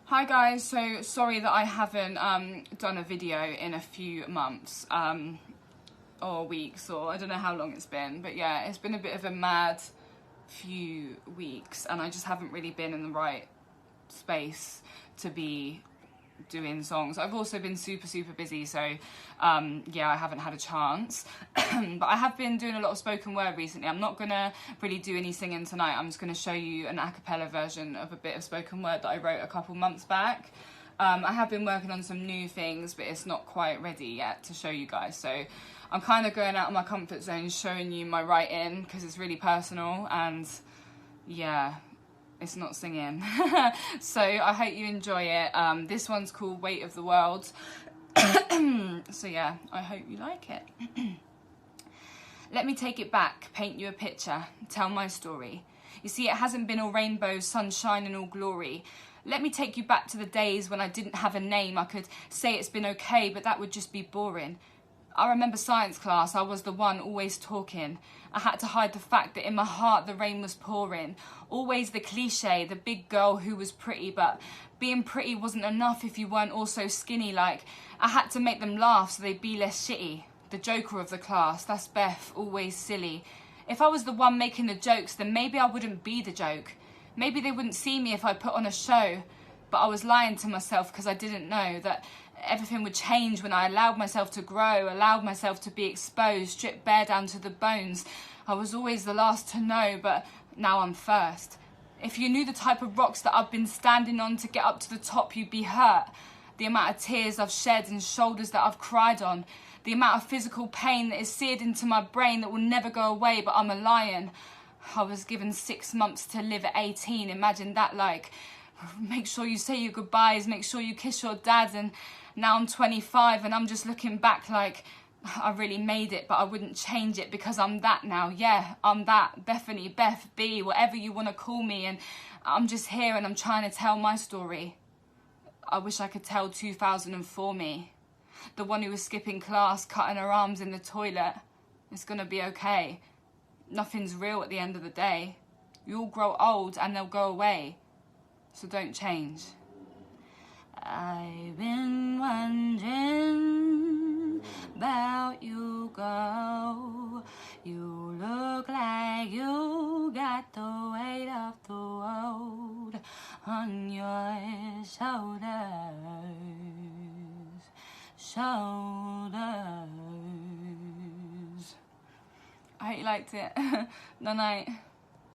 Hi guys, so sorry that I haven't done a video in a few months or weeks, or I don't know how long it's been, but yeah, it's been a bit of a mad few weeks and I just haven't really been in the right space to be doing songs. I've also been super busy, so yeah, I haven't had a chance. But I have been doing a lot of spoken word recently. I'm not gonna really do any singing tonight. I'm just gonna show you an a cappella version of a bit of spoken word that I wrote a couple months back. I have been working on some new things, but it's not quite ready yet to show you guys, so I'm kind of going out of my comfort zone, showing you my writing because it's really personal and yeah, it's not singing. So I hope you enjoy it. This one's called Weight of the World. So yeah, I hope you like it. Let me take it back, paint you a picture, tell my story. You see, it hasn't been all rainbows, sunshine and all glory. Let me take you back to the days when I didn't have a name. I could say it's been okay, but that would just be boring. I remember science class, I was the one always talking. I had to hide the fact that in my heart the rain was pouring. Always the cliche, the big girl who was pretty, but being pretty wasn't enough if you weren't also skinny. Like, I had to make them laugh so they'd be less shitty. The joker of the class, that's Beth, always silly. If I was the one making the jokes, then maybe I wouldn't be the joke. Maybe they wouldn't see me if I put on a show. But I was lying to myself because I didn't know that everything would change when I allowed myself to grow, allowed myself to be exposed, stripped bare down to the bones. I was always the last to know, but now I'm first. If you knew the type of rocks that I've been standing on to get up to the top, you'd be hurt. The amount of tears I've shed and shoulders that I've cried on. The amount of physical pain that is seared into my brain that will never go away, but I'm a lion. I was given 6 months to live at 18. Imagine that, like, make sure you say your goodbyes, make sure you kiss your dad, and now I'm 25 and I'm just looking back like I really made it, but I wouldn't change it because I'm that now. Yeah, I'm that, Bethany, Beth B, whatever you want to call me, and I'm just here and I'm trying to tell my story. I wish I could tell 2004 me. The one who was skipping class, cutting her arms in the toilet. It's gonna be okay. Nothing's real at the end of the day. You all grow old and they'll go away. So don't change. I've been wondering about you, girl. You look like you got the weight of the world on your shoulders. I hope you liked it. Night night.